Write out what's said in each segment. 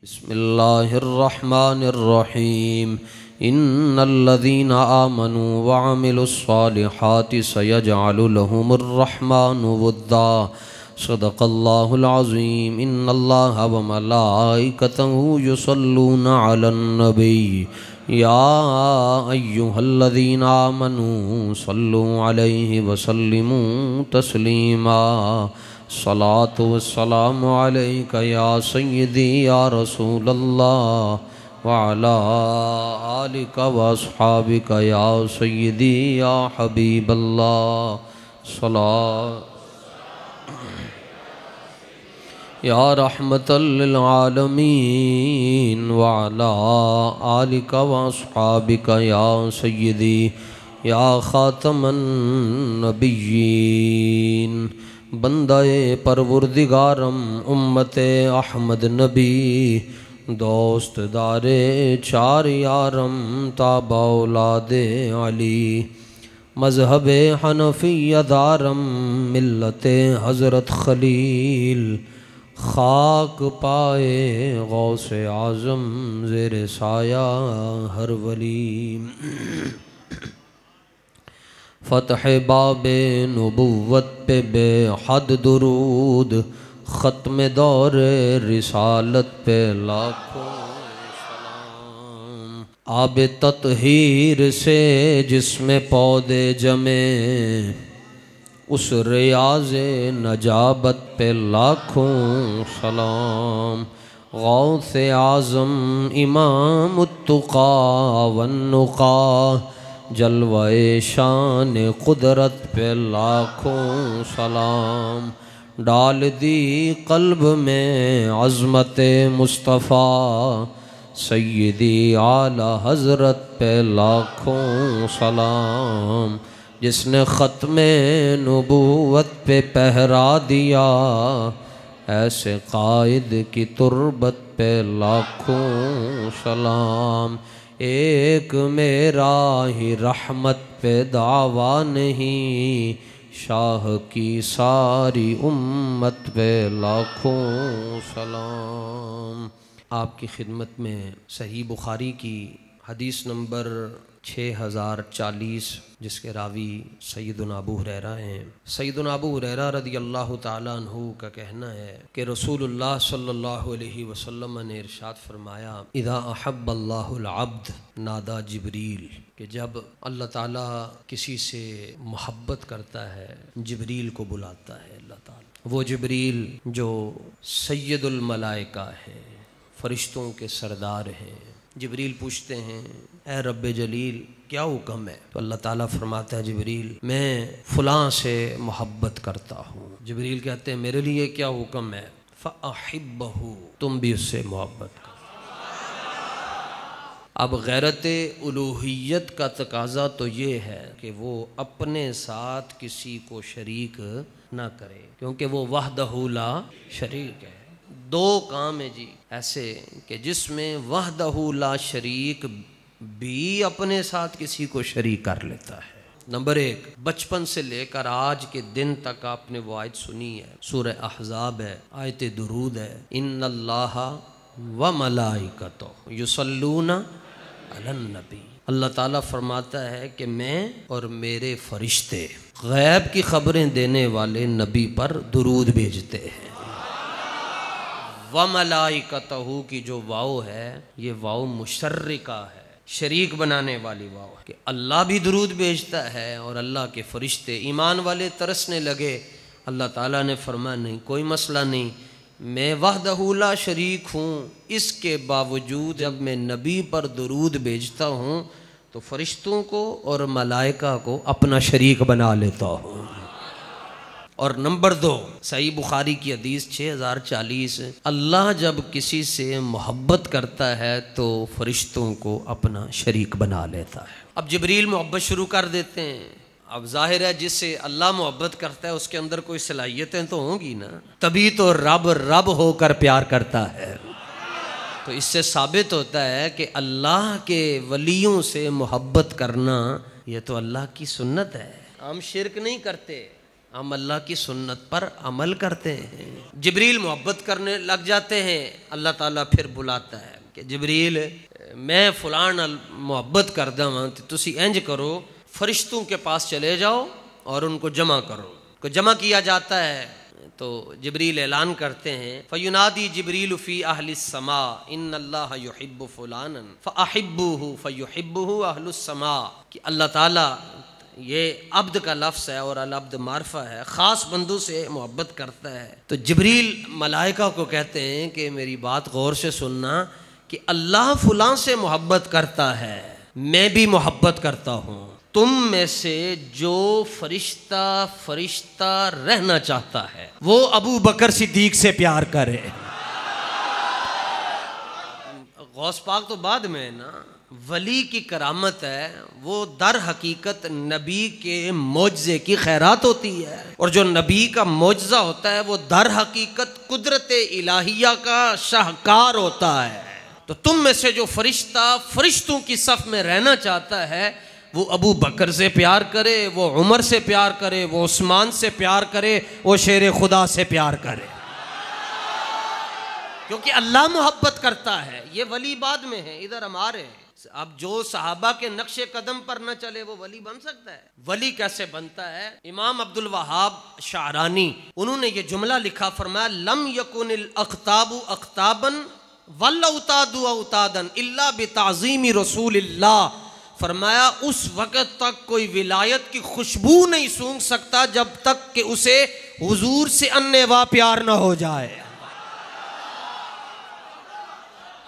بسم اللہ الرحمن الرحیم ان الذین آمنوا وعملوا الصالحات سیجعل لهم الرحمن ودا صدق اللہ العظیم ان اللہ وملائکتہ یصلون علی النبی یا ایہا الذین آمنوا صلوا علیہ وسلموا تسلیما صلاۃ والسلام علیک یا سیدی یا رسول اللہ وعلی آلک واصحابک یا سیدی یا حبیب اللہ صلاۃ یا رحمت للعالمین وعلی آلک واصحابک یا سیدی یا خاتم النبیین بندہ پروردگارم امت احمد نبی دوست دار چار یارم تابع اولاد علی مذہب حنفی دارم ملت حضرت خلیل خاک پائے غوث اعظم زیر سایہ ہر ولی فتح باب نبوت پہ بے حد درود ختم دور رسالت پہ لاکھوں سلام آب تطہیر سے جس میں پودے جمے اس ریاض نجابت پہ لاکھوں سلام غوث اعظم امام التقا والنقا جلوہ شان قدرت پہ لاکھوں سلام ڈال دی قلب میں عظمت مصطفیٰ سیدی اعلی حضرت پہ لاکھوں سلام جس نے ختم نبوت پہ پہرا دیا ایسے قائد کی تربت پہ لاکھوں سلام ایک میرا ہی رحمت پہ دعویٰ نہیں شاہ کی ساری امت پہ لاکھوں سلام آپ کی خدمت میں صحیح بخاری کی حدیث نمبر 6040 جس کے راوی سیدنا ابو ہریرہ ہیں۔ سیدنا ابو ہریرہ رضی اللہ تعالیٰ عنہ کا کہنا ہے کہ رسول اللہ صلی اللہ علیہ وسلم نے ارشاد فرمایا اذا احب اللہ العبد نادا جبریل کہ جب اللہ تعالیٰ کسی سے محبت کرتا ہے جبریل کو بلاتا ہے اللہ تعالیٰ۔ وہ جبریل جو سید الملائکہ ہیں فرشتوں کے سردار ہیں۔ جبریل پوچھتے ہیں اے رب جلیل کیا حکم ہے؟ تو اللہ تعالیٰ فرماتا ہے جبریل میں فلاں سے محبت کرتا ہوں۔ جبریل کہتے ہیں میرے لیے کیا حکم ہے؟ فَأَحِبَّهُ تم بھی اس سے محبت کرو۔ اب غیرت الوہیت کا تقاضا تو یہ ہے کہ وہ اپنے ساتھ کسی کو شریک نہ کرے کیونکہ وہ وحدہ لا شریک ہے۔ دو کام ہیں جی ایسے کہ جس میں وحدہ لا شریک بھی اپنے ساتھ کسی کو شریک کر لیتا ہے۔ نمبر ایک، بچپن سے لے کر آج کے دن تک آپ نے وہ آیت سنی ہے، سورہ احزاب ہے، آیت درود ہے، ان اللہ وملائکتہ یصلون علی النبی۔ اللہ تعالیٰ فرماتا ہے کہ میں اور میرے فرشتے غیب کی خبریں دینے والے نبی پر درود بھیجتے ہیں۔ وملائکتہ کی جو واو ہے یہ واو مشرکہ ہے، شریک بنانے والی واو ہے کہ اللہ بھی درود بھیجتا ہے اور اللہ کے فرشتے۔ ایمان والے ترسنے لگے، اللہ تعالیٰ نے فرمایا نہیں کوئی مسئلہ نہیں، میں وحدہ لا شریک ہوں، اس کے باوجود جب میں نبی پر درود بھیجتا ہوں تو فرشتوں کو اور ملائکہ کو اپنا شریک بنا لیتا ہوں۔ اور نمبر دو، صحیح بخاری کی حدیث 6040 اللہ جب کسی سے محبت کرتا ہے تو فرشتوں کو اپنا شریک بنا لیتا ہے۔ اب جبریل محبت شروع کر دیتے ہیں۔ اب ظاہر ہے جس سے اللہ محبت کرتا ہے اس کے اندر کوئی صلاحیتیں تو ہوں گی نا، تبھی تو رب ہو کر پیار کرتا ہے۔ تو اس سے ثابت ہوتا ہے کہ اللہ کے ولیوں سے محبت کرنا یہ تو اللہ کی سنت ہے۔ ہم شرک نہیں کرتے، ہم اللہ کی سنت پر عمل کرتے ہیں. جبریل محبت کرنے لگ جاتے ہیں, اللہ تعالیٰ پھر بلاتا ہے کہ جبریل میں فلان محبت کردا ہاں تے تسی انج کرو, فرشتوں کے پاس چلے جاؤ اور ان کو جمع کرو. کو جمع کیا جاتا ہے تو جبریل اعلان کرتے ہیں فینادی جبریل فی اہل السماء ان اللہ یحب فلانا فاحبوہ فیحبہ اہل السماء, کہ اللہ تعالیٰ, یہ عبد کا لفظ ہے اور العبد معرفہ ہے, خاص بندوں سے محبت کرتا ہے. تو جبریل ملائکہ کو کہتے ہیں کہ میری بات غور سے سننا کہ اللہ فلاں سے محبت کرتا ہے, میں بھی محبت کرتا ہوں. تم میں سے جو فرشتہ رہنا چاہتا ہے وہ ابو بکر صدیق سے پیار کرے. غوث پاک تو بعد میں ہے نا, ولی کی کرامت ہے, وہ در حقیقت نبی کے معجزے کی خیرات ہوتی ہے, اور جو نبی کا معجزہ ہوتا ہے وہ در حقیقت قدرت الہیہ کا شاہکار ہوتا ہے. تو تم میں سے جو فرشتوں کی صف میں رہنا چاہتا ہے وہ ابو بکر سے پیار کرے, وہ عمر سے پیار کرے, وہ عثمان سے پیار کرے, وہ شیر خدا سے پیار کرے, کیونکہ اللہ محبت کرتا ہے. یہ ولی بعد میں ہے, ادھر ہمارے. اب جو صحابہ کے نقش قدم پر نہ چلے وہ ولی بن سکتا ہے؟ ولی کیسے بنتا ہے؟ امام عبد الوہاب شعرانی, انہوں نے یہ جملہ لکھا, فرمایا لم یکن الاقطاب اقطابا والاوتاد اوتادا الا بتعظیم رسول اللہ. فرمایا اس وقت تک کوئی ولایت کی خوشبو نہیں سونگھ سکتا جب تک کہ اسے حضور سے انیوا پیار نہ ہو جائے.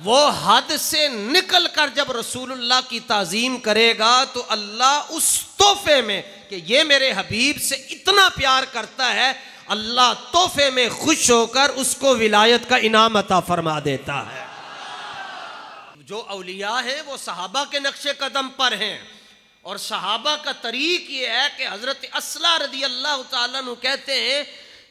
وہ حد سے نکل کر جب رسول اللہ کی تعظیم کرے گا تو اللہ اس تحفے میں کہ یہ میرے حبیب سے اتنا پیار کرتا ہے, اللہ تحفے میں خوش ہو کر اس کو ولایت کا انعام عطا فرما دیتا ہے. جو اولیاء ہیں وہ صحابہ کے نقش قدم پر ہیں, اور صحابہ کا طریق یہ ہے کہ حضرت اصلہ رضی اللہ تعالیٰ عنہ کہتے ہیں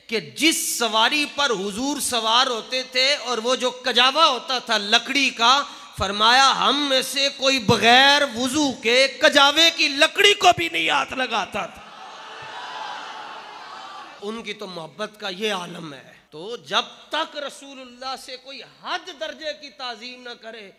کہ جس سواری پر حضور سوار ہوتے تھے اور وہ جو کجاوا ہوتا تھا لکڑی کا, فرمایا ہم میں سے کوئی بغیر وضو کے کجاوے کی لکڑی کو بھی نہیں ہاتھ لگاتا تھا. ان کی تو محبت کا یہ عالم ہے. تو جب تک رسول اللہ سے کوئی حد درجے کی تعظیم نہ کرے,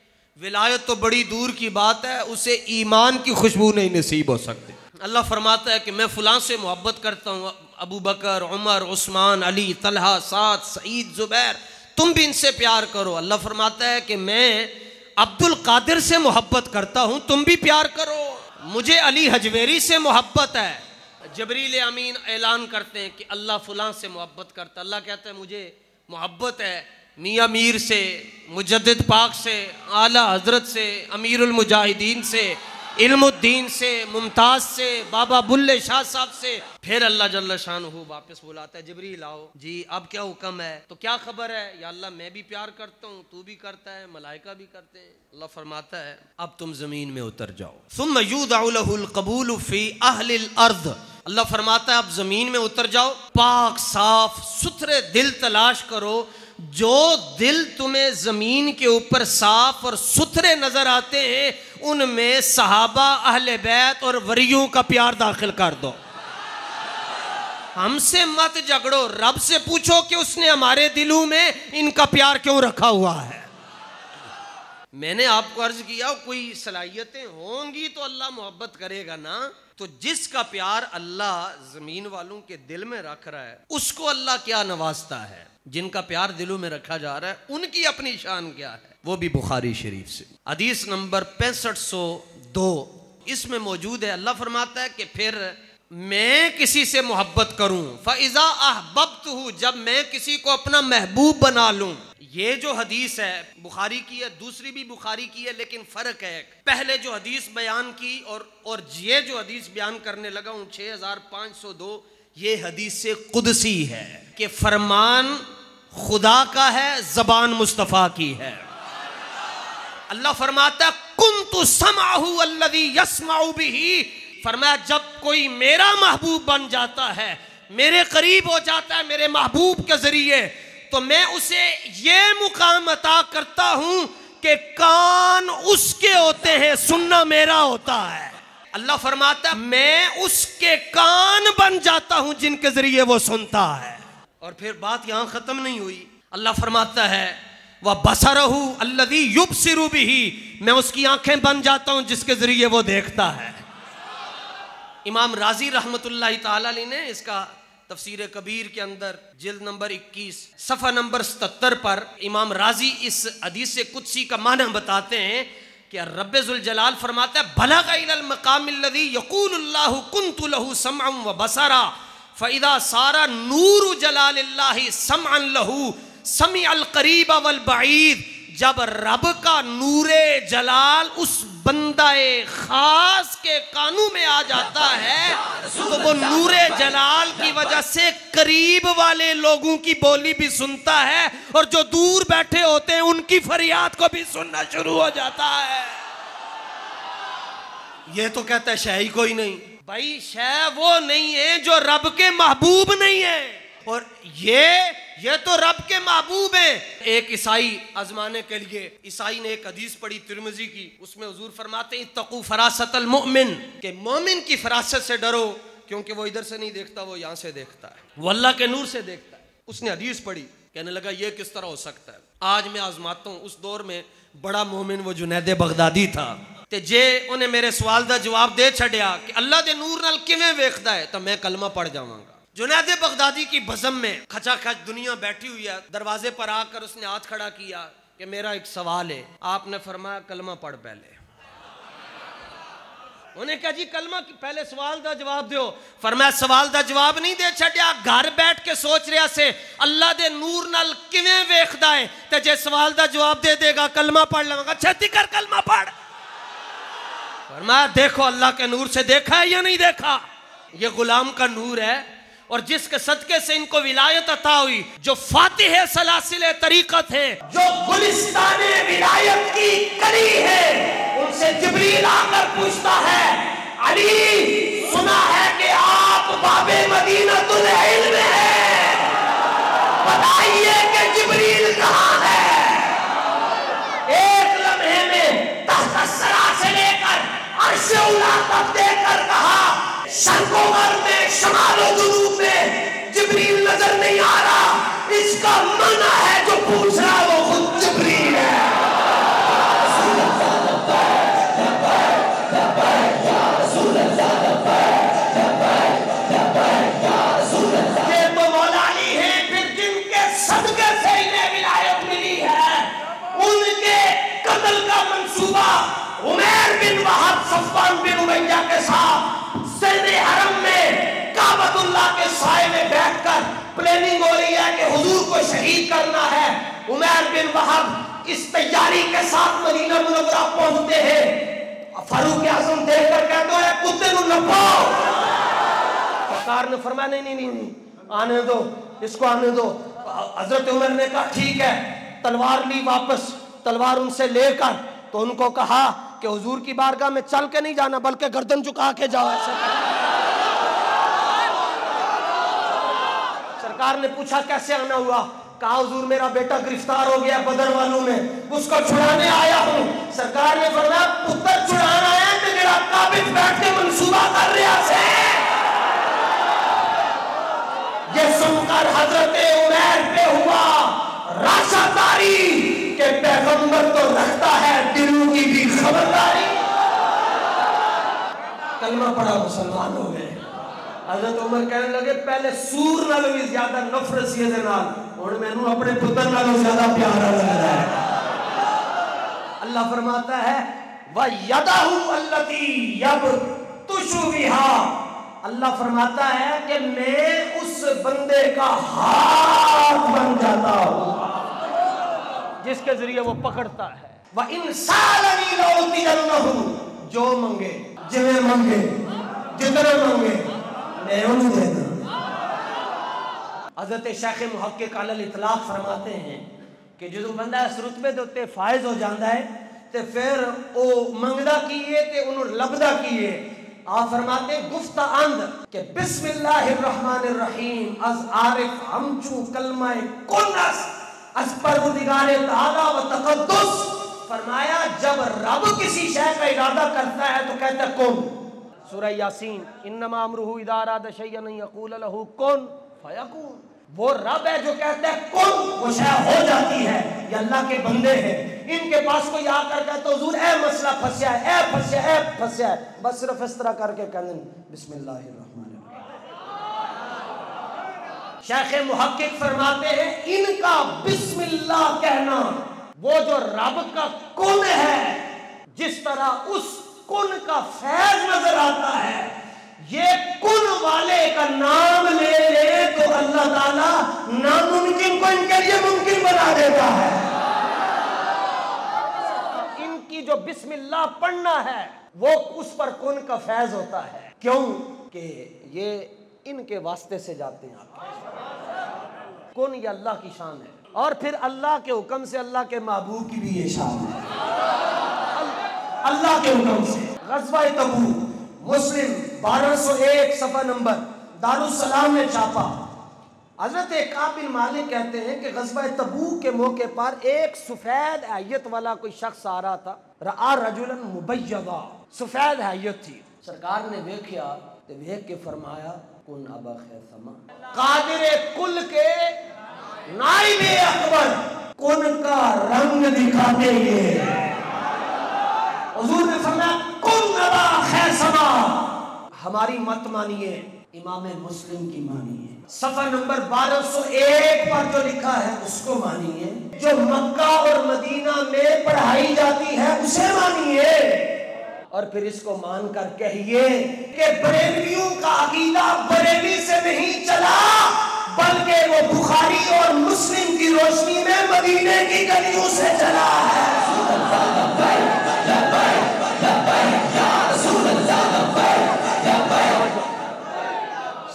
ولایت تو بڑی دور کی بات ہے, اسے ایمان کی خوشبو نہیں نصیب ہو سکتی. اللہ فرماتا ہے کہ میں فلاں سے محبت کرتا ہوں, ابو بکر, عمر, عثمان, علی, طلحہ, سعد, سعید, زبیر, تم بھی ان سے پیار کرو. اللہ فرماتا ہے کہ میں عبد القادر سے محبت کرتا ہوں, تم بھی پیار کرو. مجھے علی حجویری سے محبت ہے. جبریل امین اعلان کرتے ہیں کہ اللہ فلاں سے محبت کرتا. اللہ کہتا ہے مجھے محبت ہے میاں میر سے, مجدد پاک سے, اعلیٰ حضرت سے, امیر المجاہدین سے, علم الدین سے, ممتاز سے, بابا بلے شاہ صاحب سے. پھر اللہ جل شانہ واپس بلاتا ہے جبریل آؤ جی اب کیا حکم ہے؟ تو کیا خبر ہے؟ یا اللہ میں بھی پیار کرتا ہوں, تو بھی کرتا ہے, ملائکہ بھی کرتے ہیں. اللہ فرماتا ہے اب تم زمین میں اتر جاؤ. ثم یودع له القبول فی اہل الارض. اللہ فرماتا ہے اب زمین میں اتر جاؤ, پاک صاف ستھرے دل تلاش کرو. جو دل تمہیں زمین کے اوپر صاف اور ستھرے نظر آتے ہیں ان میں صحابہ, اہل بیت اور ولیوں کا پیار داخل کر دو. ہم سے مت جھگڑو, رب سے پوچھو کہ اس نے ہمارے دلوں میں ان کا پیار کیوں رکھا ہوا ہے. میں نے آپ کو عرض کیا کوئی صلاحیتیں ہوں گی تو اللہ محبت کرے گا نا. تو جس کا پیار اللہ زمین والوں کے دل میں رکھ رہا ہے اس کو اللہ کیا نوازتا ہے. جن کا پیار دلوں میں رکھا جا رہا ہے ان کی اپنی شان کیا ہے. وہ بھی بخاری شریف سے حدیث نمبر 6502 اس میں موجود ہے. اللہ فرماتا ہے کہ پھر میں کسی سے محبت کروں, فَإِذَا أَحْبَبْتُهُ, جب میں کسی کو اپنا محبوب بنا لوں. یہ جو حدیث ہے بخاری کی ہے, دوسری بھی بخاری کی ہے, لیکن فرق ہے. پہلے جو حدیث بیان کی اور یہ جو حدیث بیان کرنے لگا ہوں 6502, یہ حدیث قدسی ہے کہ فرمان خدا کا ہے, زبان مصطفیٰ کی ہے. اللہ فرماتا ہے كُنْتُ سَمْعَهُ الَّذِي يَسْمَعُ بِهِ. فرمایا جب کوئی میرا محبوب بن جاتا ہے, میرے قریب ہو جاتا ہے میرے محبوب کے ذریعے, تو میں اسے یہ مقام عطا کرتا ہوں کہ کان اس کے ہوتے ہیں, سننا میرا ہوتا ہے. اللہ فرماتا ہے میں اس کے کان بن جاتا ہوں جن کے ذریعے وہ سنتا ہے. اور پھر بات یہاں ختم نہیں ہوئی. اللہ فرماتا ہے وَبَصَرَهُ الَّذِي يُبْصِرُ بِهِ، میں اس کی آنکھیں بن جاتا ہوں جس کے ذریعے وہ دیکھتا ہے. امام رازی رحمت اللہ تعالی علیہ نے اس کا تفسیر کبیر کے اندر جلد نمبر 21 صفحہ نمبر 77 پر امام رازی اس حدیث قدسی کا معنی بتاتے ہیں کہ رب ذوالجلال فرماتا ہے بلغ الی المقام الذی یقول اللہ کنت له سمعا وبصرا فاذا صار نور جلال اللہ سمعا له سمع القریب والبعید. جب رب کا نور جلال اس بندہ خاص کے کانوں میں آ جاتا ہے تو وہ نور جلال کی وجہ سے قریب والے لوگوں کی بولی بھی سنتا ہے اور جو دور بیٹھے ہوتے ہیں ان کی فریاد کو بھی سننا شروع ہو جاتا ہے. یہ تو کہتا ہے شے ہی کوئی نہیں. بھائی شے وہ نہیں ہے جو رب کے محبوب نہیں ہے، اور یہ تو رب کے محبوب ہیں. ایک عیسائی آزمانے کے لیے عیسائی نے ایک حدیث پڑھی ترمذی کی، اس میں حضور فرماتے ہیں اتقوا فراست المؤمن، کہ مومن کی فراست سے ڈرو کیونکہ وہ ادھر سے نہیں دیکھتا، وہ یہاں سے دیکھتا ہے، وہ اللہ کے نور سے دیکھتا ہے. اس نے حدیث پڑھی، کہنے لگا یہ کس طرح ہو سکتا ہے. آج میں آزماتا ہوں. اس دور میں بڑا مومن وہ جنید بغدادی تھا تے جے انہیں میرے سوال دا جواب دے چھڑیا کہ اللہ دے نور نال کیویں ویکھدا ہے تو میں کلمہ پڑھ جاواں گا. جنید بغدادی کی بزم میں کھچا کھچ دنیا بیٹھی ہوئی ہے، دروازے پر آ کر اس نے ہاتھ کھڑا کیا کہ میرا ایک سوال ہے. آپ نے فرمایا کلمہ پڑھ پہلے. انہیں کہا جی کلمہ پہلے سوال دا جواب دیو. فرمایا سوال دا جواب نہیں دے چھڑیا، گھر بیٹھ کے سوچ رہا سے اللہ دے نور نال کیویں ویکھدا ہے تے جے سوال دا جواب دے دے گا کلمہ پڑھ لواں گا. چھتی کر کلمہ پڑھ. فرمایا دیکھو اللہ کے نور سے دیکھا ہے یا نہیں دیکھا؟ یہ غلام کا نور ہے اور جس کے صدقے سے ان کو ولایت عطا ہوئی، جو فاتح سلاسل طریقت ہے، جو گلستان ولایت کی کلی ہے، ان سے جبریل آ کر پوچھتا ہے علی سنا ہے کہ آپ باب مدینۃ العلم ہیں، بتائیے کہ جبریل کہاں ہے؟ ایک لمحے میں تحت الثری سے لے کر عرش اولی تک دیکھ کر کہا شرق و غرب میں شمال و جنوب میں جبریل نظر نہیں آ رہا. اس کا معنی ہے جو پوچھ رہا وہ خود جبریل ہے. یہ تو مولا علی ہیں پھر جن کے صدقے سے انہیں ولایت ملی ہے. ان کے قتل کا منصوبہ عمیر بن وہب صفوان بن امیہ کے ساتھ سید حرم میں کعبۃ اللہ کے سائے میں بیٹھ کر پلاننگ ہو رہی ہے کہ حضور کو شہید کرنا ہے. عمیر بن وہب اس تیاری کے ساتھ مدینہ منورہ پہنچتے ہیں. فاروق اعظم دیکھ کر کہتے ہیں کتے نو نپو. سرکار نے فرمایا نہیں آنے دو، اس کو آنے دو. حضرت عمر نے کہا ٹھیک ہے. تلوار لی واپس، تلوار ان سے لے کر تو ان کو کہا کہ حضور کی بارگاہ میں چل کے نہیں جانا بلکہ گردن جھکا کے جاؤ. ایسے سرکار نے پوچھا کیسے آنا ہوا؟ کہا حضور میرا بیٹا گرفتار ہو گیا بدر والوں میں، اس کو چھڑانے آیا ہوں. سرکار نے فرمایا پتر چھڑانا آیا کہ میرا قابض بیٹھ کے منصوبہ کر رہا سے. یہ سن کر حضرت عمیر پہ ہوا راشا داری کہ پیغمبر تو رکھتا ہے دلوں کی بھی خبرداری. کلمہ پڑھا مسلمان ہو گئے. حضرت عمر کہنے لگے پہلے سور نالوں بھی زیادہ نفرت سی دے نال، ہن مینوں اپنے پتر نالوں زیادہ پیارا لگ رہا ہے. اللہ فرماتا ہے وَيَدَهُ الَّتِي يَبْطِشُ بِهَا. اللہ فرماتا ہے کہ میں اس بندے کا ہاتھ بن جاتا ہوں جس کے ذریعے وہ پکڑتا ہے. وَإِنْ سَأَلَنِي لَأُعْطِيَنَّهُ. جو منگے جویں منگے جتنے منگے میں انہیں دے دوں. حضرت شیخ محقق علی الاطلاق فرماتے ہیں کہ جو بندہ اس رتبے دے تے فائز ہو جاندا ہے تے پھر او منگدا کیے تے انہوں لبدا کیے. آپ فرماتے ہیں گفتہ اند کہ بسم اللہ الرحمن الرحیم از عارف ہمچو کلمہ کنس از پروردگار تعالی و تقدس. فرمایا جب رب کسی شے کا ارادہ کرتا ہے تو کہتا ہے کن، سورہ یاسین، انما امرہ اذا اراد شیئا ان یقول لہ کن فیکون۔ وہ رب ہے جو کہتا ہے کن، وہ شے ہو جاتی ہے۔ یہ اللہ کے بندے ہیں، ان کے پاس کوئی آ کر کہتا حضور اے مسئلہ پھنسیا ہے، اے پھنسیا ہے، اے پھنسیا ہے، بس صرف اس طرح کر کے کہنے بسم اللہ الرحمن الرحیم۔ شیخ محقق فرماتے ہیں ان کا بسم اللہ کہنا وہ جو رب کا کن ہے، جس طرح اس کن کا فیض نظر آتا ہے، یہ کن والے کا نام لے لے تو اللہ تعالیٰ ناممکن کو ان کے لیے ممکن بنا دیتا ہے۔ ان کی جو بسم اللہ پڑھنا ہے وہ اس پر کن کا فیض ہوتا ہے، کیوں کہ یہ ان کے واسطے سے جاتے ہیں۔ آپ کن یہ اللہ کی شان ہے، اور پھر اللہ کے حکم سے اللہ کے محبوب کی بھی یہ شان ہے۔ اللہ کے حکم سے غزوہ تبوک، مسلم 1201 صفحہ نمبر دارالسلام نے چھاپا۔ حضرت کعب بن مالک کہتے ہیں کہ غزوہ تبوک کے موقع پر ایک سفید حیت والا کوئی شخص آ رہا تھا، رآ رجلا مبیضا، سفید حیت تھی۔ سرکار نے دیکھا تو دیکھ کے فرمایا کن ابا خیثمہ، قادر کل کے نائب اکبر، کن کا رنگ دکھاتے ہیں۔ حضور نے فرمایا کن ابا خیثمہ، ہماری مت مانیے، امام مسلم کی مانیے۔ صفحہ نمبر 1201 پر جو لکھا ہے اس کو مانیے، جو مکہ اور مدینہ میں پڑھائی جاتی ہے اسے مانیے، اور پھر اس کو مان کر کہیے کہ بریلویوں کا عقیدہ بریلی سے نہیں چلا، بلکہ وہ بخاری اور مسلم کی روشنی میں مدینے کی گلیوں سے چلا ہے۔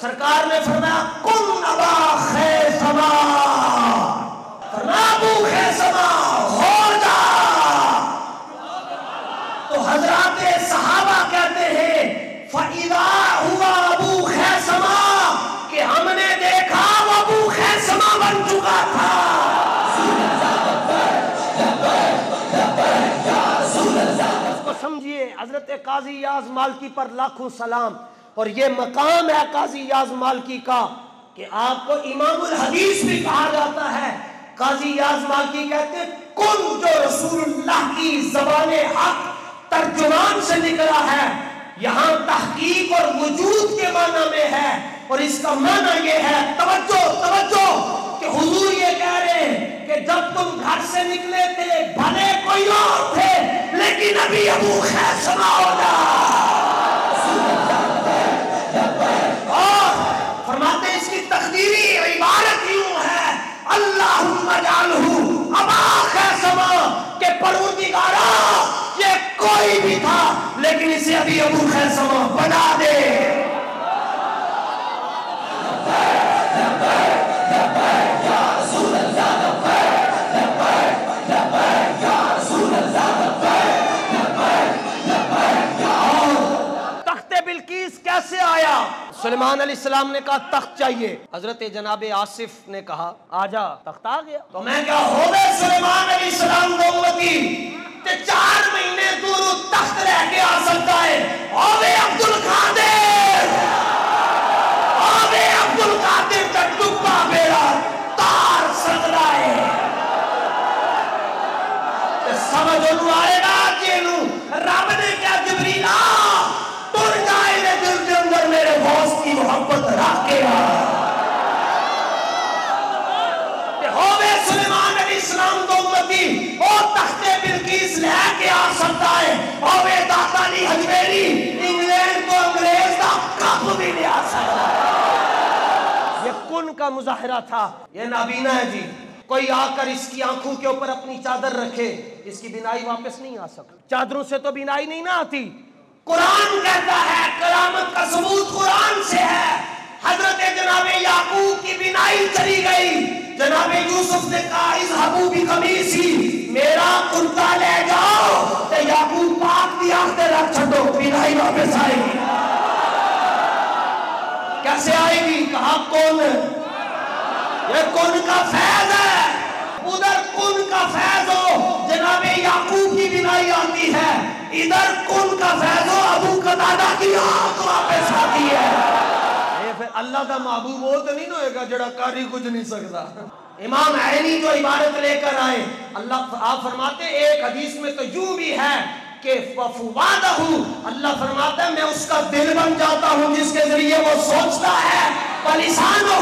سرکار نے فرمایا کن ابا خیثمہ، فرمایا ابو خیثمہ ہو جا۔ تو حضرات صحابہ کہتے ہیں فَإِذَا هُوَ ابو خیثمہ، کہ ہم نے دیکھا وہ ابو خیثمہ بن چکا تھا۔ اس کو سمجھیے، حضرت قاضی یاز مالکی پر لاکھوں سلام، اور یہ مقام ہے قاضی یاز مالکی کا کہ آپ کو امام الحدیث بھی کہا جاتا ہے۔ قاضی یاز مالکی کہتے ہیں کن جو رسول اللہ کی زبان حق ترجمان سے نکلا ہے، یہاں تحقیق اور وجود کے معنی میں ہے، اور اس کا معنی یہ ہے، توجہ توجہ، کہ حضور یہ کہہ رہے ہیں کہ جب تم گھر سے نکلے تھے بھلے کوئی اور تھے، لیکن ابھی ابو خیثمہ ہو جا۔ اور فرماتے ہیں اس کی تقدیری عبارت یوں ہے، اللہم اجعلہ ابا خیثمہ، کہ پروردگارا یہ کوئی بھی تھا لیکن اسے ابھی ابو خیثمہ بنا دے۔ کیسے آیا؟ سلیمان علیہ السلام نے کہا تخت چاہیے، حضرت جناب آصف نے کہا آجا، تخت آ گیا۔ تو میں کیا ہو گئے سلیمان علیہ السلام کو امتی تے 4 مہینے دور تخت رہ کے آ سکتا ہے۔ اوے عبد القادر، اوے عبد القادر کا ڈبا بیڑا تار سکتا ہے، سمجھ انہوں آئے گا کہ رب نے کیا جبریل تر جائے نے دل کے اندر میرے غوث کی محبت رکھ کے کہ ہوئے سلیمان علیہ السلام کو امتی اور تخت بلقیس لے کے آ سکتا ہے، ہوئے داتا علی حجویری انگلینڈ کو انگریز کا کپ بھی لے آ سکتا ہے۔ یہ کن کا مظاہرہ تھا، یہ نابینا ہے جی، کوئی آ کر اس کی آنکھوں کے اوپر اپنی چادر رکھے، اس کی بینائی واپس نہیں آ سکتی، چادروں سے تو بینائی نہیں نہ آتی۔ قرآن کہتا ہے کرامت کا ثبوت قرآن سے ہے۔ حضرت جناب یعقوب کی بینائی چلی گئی، جناب یوسف نے کہا اذهبوا بقمیصی، میرا کرتا لے جاؤ، تو یعقوب پاک دی آنکھیں رکھ چھڑو، بینائی واپس آئے گی۔ کیسے آئے گی؟ کہا کون؟ یہ کن کا فیض ہے، ادھر کن کا فیض ہو جناب یعقوب کی بینائی آتی ہے، ادھر کن کا فیض ہو ابو کا قتادہ کی آنکھ واپس آتی ہے۔ یہ پھر اللہ کا محبوب وہ تو نہیں ہوئے گا جڑا کاری کچھ نہیں سکتا۔ امام عینی جو عبارت لے کر آئے، اللہ آپ فرماتے ایک حدیث میں تو یوں بھی ہے کہ فوادہ، اللہ فرماتا ہے میں اس کا دل بن جاتا ہوں جس کے ذریعے وہ سوچتا ہے، لسانہ،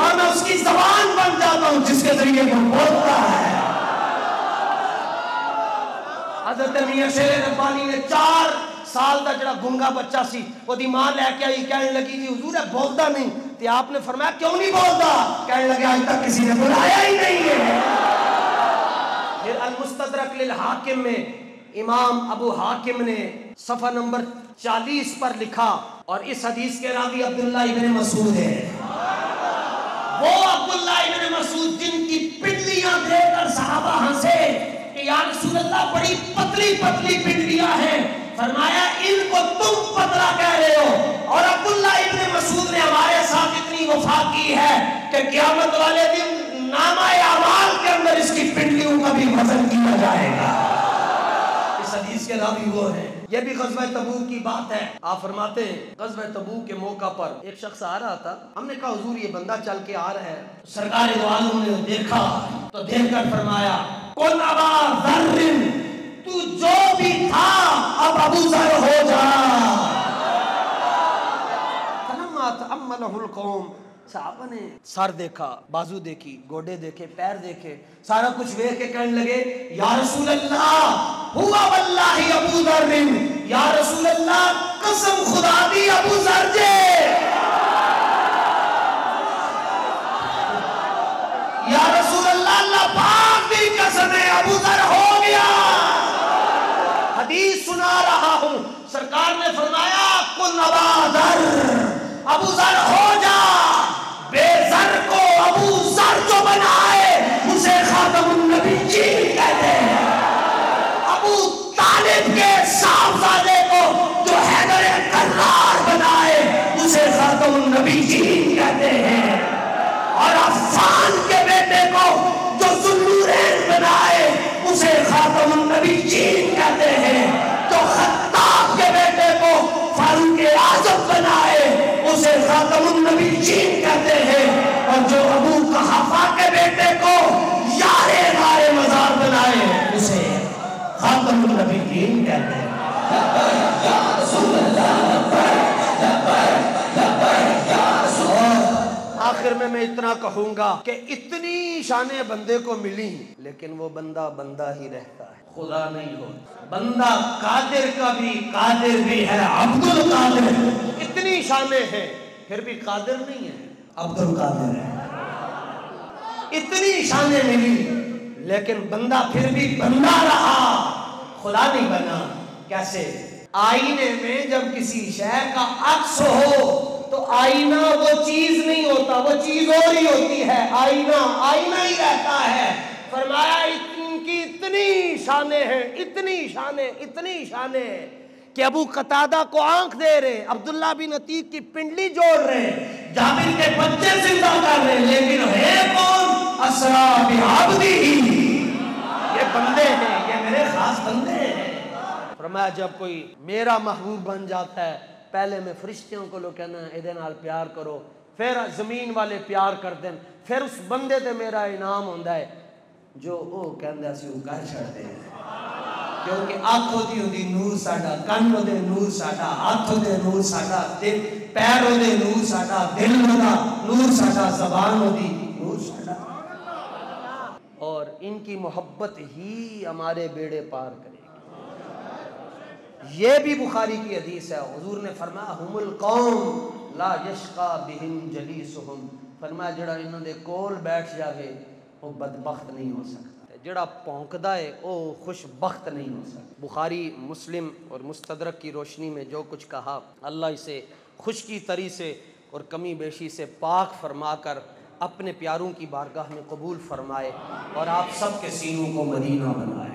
اور میں اس کی زبان بن جاتا ہوں جس کے ذریعے وہ بولتا ہے۔ حضرت میاں شیر ربانی نے 4 سال کا جڑا گنگا بچہ سی وہ دی ماں لے کے آئی، کہنے لگی جی حضور ہے بولتا نہیں، تو آپ نے فرمایا کیوں نہیں بولتا؟ کہنے لگے آج تک کسی نے بلایا ہی نہیں ہے۔ پھر المستدرک للحاکم میں امام ابو حاکم نے صفحہ نمبر 40 پر لکھا، اور اس حدیث کے راوی عبداللہ ابن مسعود ہے، وہ عبداللہ ابن مسعود جن کی پنڈلیاں دیکھ کر صحابہ ہنسے کہ یا رسول اللہ بڑی پتلی پتلی پنڈلیاں ہیں، فرمایا ان کو تم پتلا کہہ رہے ہو، اور عبداللہ ابن مسعود نے ہمارے ساتھ اتنی وفا کی ہے کہ قیامت والے دن نامہ اعمال کے اندر اس کی پنڈلیوں کا بھی وزن کیا جائے گا۔ اس حدیث کے راوی وہ ہیں۔ یہ بھی غزوہ تبوک کی بات ہے، آپ فرماتے ہیں غزوہ تبوک کے موقع پر ایک شخص آ رہا تھا، ہم نے کہا حضور یہ بندہ چل کے آ رہا ہے، سرکار دو عالم نے دیکھا تو دیکھ کر فرمایا کن ابا ذر، تو جو بھی تھا اب ابو ذر ہو جا۔ فلما تأملہ القوم، صحابہ نے سر دیکھا، بازو دیکھی، گوڑے دیکھے، پیر دیکھے، سارا کچھ دیکھ کے کہنے لگے یا رسول اللہ ہوا واللہ ابو ذر، یا رسول اللہ قسم خدا دی ابو ذر جے، یا رسول اللہ اللہ پاک دی قسم ہے ابو ذر ہو گیا۔ حدیث سنا رہا ہوں، سرکار نے فرمایا کن ابا ذر، ابو ذر ہو جا۔ بے ذر کو ابو ذر جو بنائے اسے خاتم النبیین کہتے ہیں۔ ابو طالب کے صاحبزادے کو جو حیدر کرار بنائے اسے خاتم النبیین کہتے ہیں، اور عفان کے بیٹے کو جو ذوالنورین بنائے اسے خاتم النبیین کہتے ہیں، جو خطاب کے بیٹے کو فاروق اعظم بنائے اسے خاتم النبیین کہتے ہیں، اور جو ابو قحافہ کے بیٹے کو یار غار مزار بنائے اسے خاتم النبیین کہتے ہیں۔ آخر میں اتنا کہوں گا کہ اتنی شانیں بندے کو ملی لیکن وہ بندہ بندہ ہی رہتا ہے، خدا نہیں ہوتا۔ بندہ قادر کا بھی قادر بھی ہے، عبد القادر، اتنی شانیں ہیں پھر بھی قادر نہیں ہے، عبد القادر ہے۔ اتنی شانیں ملی لیکن بندہ پھر بھی بندہ رہا، خدا نہیں بنا۔ کیسے؟ آئینے میں جب کسی شے کا عکس ہو تو آئینہ وہ چیز نہیں ہوتا، وہ چیز اور ہی ہوتی ہے، آئینہ آئینہ ہی رہتا ہے۔ فرمایا ان کی اتنی شانیں ہیں، اتنی شانیں کہ ابو قتادہ کو آنکھ دے رہے، عبداللہ بن عتیق کی پنڈلی جوڑ رہے، جابر کے بچے زندہ کر رہے، لیکن ہے کون؟ اسرا بعبدہ، یہ بندے ہیں، یہ میرے خاص بندے ہیں۔ فرمایا جب کوئی میرا محبوب بن جاتا ہے پہلے میں فرشتیوں کو لو کہنا ہے ایدے نال پیار کرو، پھر زمین والے پیار کر دیں، پھر اس بندے تے میرا انعام ہوندہ ہے جو او کہندہ سی وہ کر چھڑتے ہیں، کیونکہ آنکھوں دی ہوندی نور ساڈا، کانوں دے نور ساڈا، ہاتھوں دے نور ساڈا، دل پیروں دے نور ساڈا، دل دا نور ساڈا، زبانوں دی نور ساڈا، اور ان کی محبت ہی ہمارے بیڑے پار کرے گی۔ یہ بھی بخاری کی حدیث ہے، حضور نے فرمایا ہم القوم لا یشقا بہم جلیسہم، فرمایا جڑا انہوں دے کول بیٹھ جاوے وہ بدبخت نہیں ہو سکتا، جڑا پونکدا ہے وہ خوش بخت نہیں ہو سکتا۔ بخاری مسلم اور مستدرک کی روشنی میں جو کچھ کہا، اللہ اسے خشکی تری سے اور کمی بیشی سے پاک فرما کر اپنے پیاروں کی بارگاہ میں قبول فرمائے اور آپ سب کے سینوں کو مدینہ بنائے۔